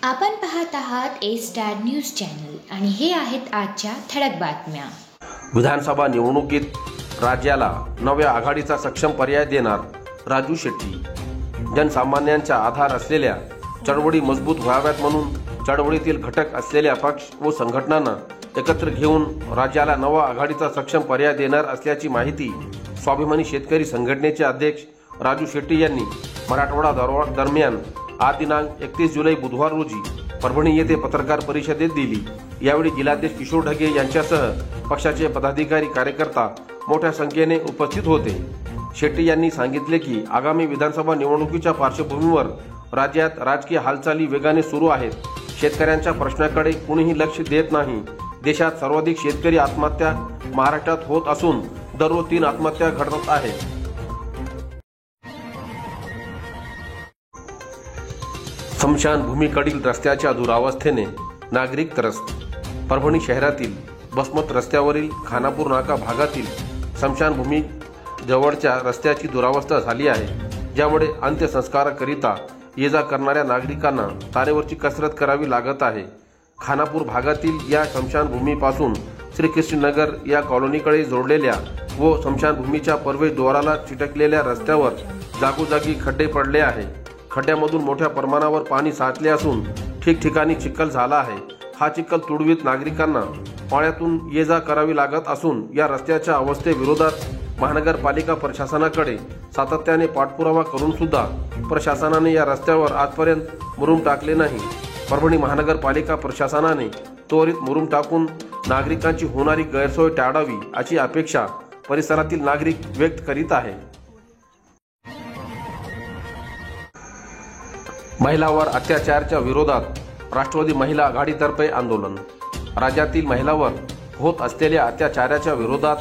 आपण पाहत आहात ए स्टार न्यूज चॅनल आणि हे आहेत आजच्या ठळक बातम्या। विधानसभा निवडणुकीत राज्याला नव्या आघाडीचा सक्षम पर्याय देणार राजू शेट्टी। जनसामान्यांचा आधार असलेल्या चळवळी मजबूत व्हाव्यात म्हणून चळवळीतील घटक असलेल्या पक्ष व संघटनांना एकत्र घेऊन राज्याला नवा आघाडीचा सक्षम पर्याय देणार असल्याची माहिती स्वाभिमानी शेतकरी संघटनेचे अध्यक्ष राजू शेट्टी यांनी मराठवाडा दरम्यान आज दिनांक 31 जुलै बुधवार रोजी परभणी येथे पत्रकार परिषदेत दिली। यावेळी जिल्हाध्यक्ष किशोर ढगे यांच्यासह पक्षाचे पदाधिकारी कार्यकर्ता मोठ्या संख्येने उपस्थित होते। शेट्टी यांनी सांगितले की आगामी विधानसभा निवडणुकीच्या पार्श्वभूमीवर राज्यात राजकीय हालचाली वेगाने सुरू आहेत। शेतकऱ्यांच्या प्रश्नाकडे कुणीही लक्ष देत नाही। देशात सर्वाधिक शेतकरी आत्महत्या महाराष्ट्रात होत असून दररोज 3 आत्महत्या घडत आहेत। स्मशानभूमीकडील रस्त्याच्या दुरावस्थेने नागरिक त्रस्त। परभणी शहरातील बसमत रस्त्यावरील खानापूर नाका भागातील स्मशानभूमी जवळच्या रस्त्याची दुरावस्था झाली आहे, ज्यामुळे अंत्यसंस्काराकरिता ये जा करणाऱ्या नागरिकांना तारेवरची कसरत करावी लागत आहे। खानापूर भागातील या स्मशानभूमीपासून श्रीकृष्णनगर या कॉलनीकडे जोडलेल्या व स्मशानभूमीच्या प्रवेशद्वाराला चिटकलेल्या रस्त्यावर जागोजागी खड्डे पडले आहे। खड्ड्यामधून मोठ्या प्रमाणावर पाणी साचले असून ठिकठिकाणी चिखल झाला आहे। हा चिखल तुडवीत नागरिकांना पाण्यातून ये जा करावी लागत असून या रस्त्याच्या अवस्थेविरोधात महानगरपालिका प्रशासनाकडे सातत्याने पाठपुरावा करून सुद्धा प्रशासनाने या रस्त्यावर आजपर्यंत मुरुम टाकले नाही। परभणी महानगरपालिका प्रशासनाने त्वरित मुरुम टाकून नागरिकांची होणारी गैरसोय टाळावी अशी अपेक्षा परिसरातील नागरिक व्यक्त करीत आहे। महिलांवर अत्याचाराच्या विरोधात राष्ट्रवादी महिला आघाडीतर्फे आंदोलन। राज्यातील महिलांवर होत असलेल्या अत्याचाराच्या विरोधात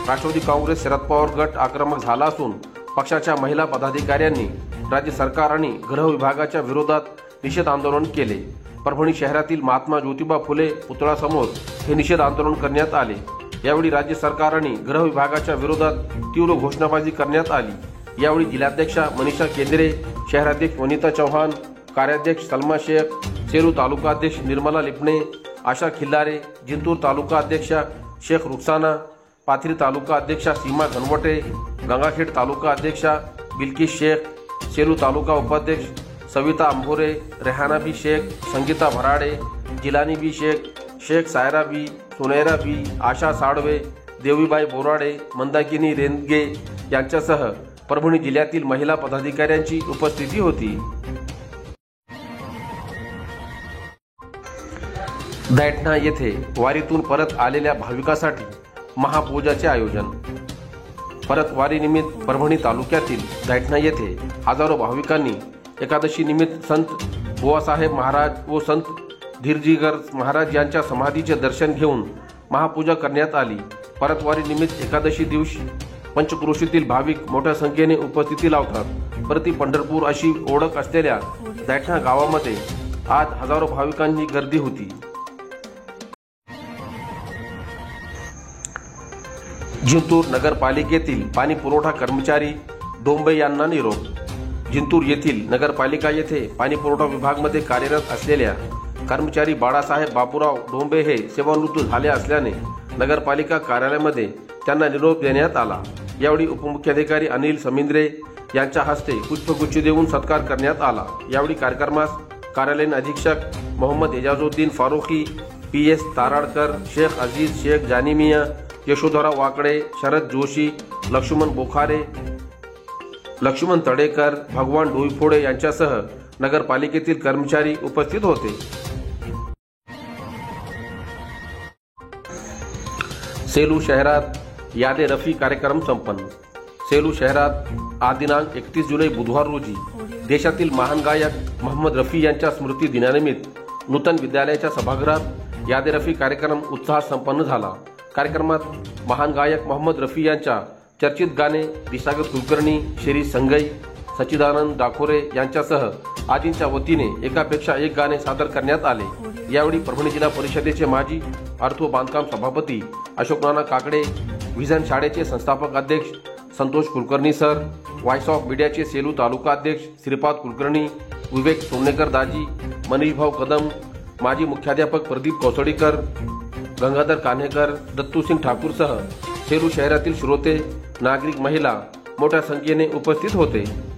राष्ट्रवादी काँग्रेस शरद पवार गट आक्रमक झाला असून पक्षाच्या महिला पदाधिकाऱ्यांनी राज्य सरकार आणि गृह विभागाच्या विरोधात निषेध आंदोलन केले। परभणी शहरातील महात्मा ज्योतिबा फुले पुतळ्यासमोर हे निषेध आंदोलन करण्यात आले। यावेळी राज्य सरकार आणि गृह विभागाच्या विरोधात तीव्र घोषणाबाजी करण्यात आली। यावेळी जिल्हाध्यक्षा मनीषा केंद्रे, शहराध्यक्ष वनिता चव्हाण, कार्याध्यक्ष सलमा शेख, सेलू तालुका अध्यक्ष निर्मला लिपणे, आशा खिल्लारे, जिंतूर तालुका अध्यक्षा शेख रुखसाना, पाथरी तालुका अध्यक्षा सीमा घनवटे, गंगाखेड तालुका अध्यक्षा बिल्किस शेख, सेलू तालुका उपाध्यक्ष सविता अंभोरे, रेहाना बी शेख, संगीता भराडे, जिलानी बी शेख, शेख सायरा बी, सुनैरा बी, आशा साळवे, देवीबाई बोराडे, मंदाकिनी रेंदगे यांच्यासह परभणी जिल्ह्यातील महिला पदाधिकाऱ्यांची उपस्थिती होती। दैठणा येथे वारीतून परत आलेल्या भाविकांसाठी महापूजाचे आयोजन। परत वारीनिमित्त परभणी तालुक्यातील दैठणा येथे हजारो भाविकांनी एकादशी निमित्त संत बुवासाहेब महाराज व संत धीरजीगर महाराज यांच्या समाधीचे दर्शन घेऊन महापूजा करण्यात आली। परतवारी निमित्त एकादशी दिवशी पंचक्रोशीतील भाविक मोठ्या संख्येने उपस्थिती लावतात। प्रति पंढरपूर अशी ओळख असलेल्या दैठणा गावामध्ये आज हजारो भाविकांची गर्दी होती। जिंतूर नगरपालिकेतील पाणी पुरवठा कर्मचारी डोंबे यांना निरोप। जिंतूर येथील नगरपालिका येथे पाणी पुरवठा विभागामध्ये कार्यरत असलेल्या कर्मचारी बाळासाहेब बापूराव डोंबे हे सेवानिवृत्त झाले असल्याने नगरपालिका कार्यालयामध्ये त्यांना निरोप देण्यात आला। यावेळी उपमुख्याधिकारी अनिल समिंद्रे यांच्या हस्ते पुष्पगुच्छ देऊन सत्कार करण्यात आला। यावेळी कार्यक्रमास कार्यालयीन अधीक्षक मोहम्मद एजाजुद्दीन फारुखी, PS ताराडकर, शेख अजीज शेख जानिमिया, यशोधरा वाकडे, शरद जोशी, लक्ष्मण बोखारे, लक्ष्मण तडेकर, भगवान डोईफोडे यांच्यासह नगरपालिकेतील कर्मचारी उपस्थित होते। सेलू शहरात यादे रफी कार्यक्रम संपन्न। सेलू शहरात आज दिनांक 31 जुलै बुधवार रोजी देशातील महान गायक मोहम्मद रफी यांच्या स्मृती दिनानिमित्त नूतन विद्यालयाच्या सभागृहात यादे रफी कार्यक्रम उत्साहात संपन्न झाला। कार्यक्रमात महान गायक मोहम्मद रफी यांच्या चर्चित गाणे दिशागत कुलकर्णी, शिरीष संगई, सच्चिदानंद डाकोरे यांच्यासह आदींच्या वतीने एकापेक्षा एक गाणे सादर करण्यात आले। यावेळी परभणी जिल्हा परिषदेचे माजी अर्थ व बांधकाम सभापती अशोक नाना काकडे, व्हिजन शाळेचे संस्थापक अध्यक्ष Santosh Kulkarni sir, voice of मीडियाचे सेलू तालुका अध्यक्ष श्रीपाद कुलकर्णी, विवेक सोमनेकर दाजी, मनीषभाऊ कदम, माजी मुख्याध्यापक प्रदीप कोसडीकर, गंगाधर कान्हेकर, दत्तूसिंग ठाकूरसह सेलू शहरातील श्रोते, नागरिक, महिला मोठ्या संख्येने उपस्थित होते.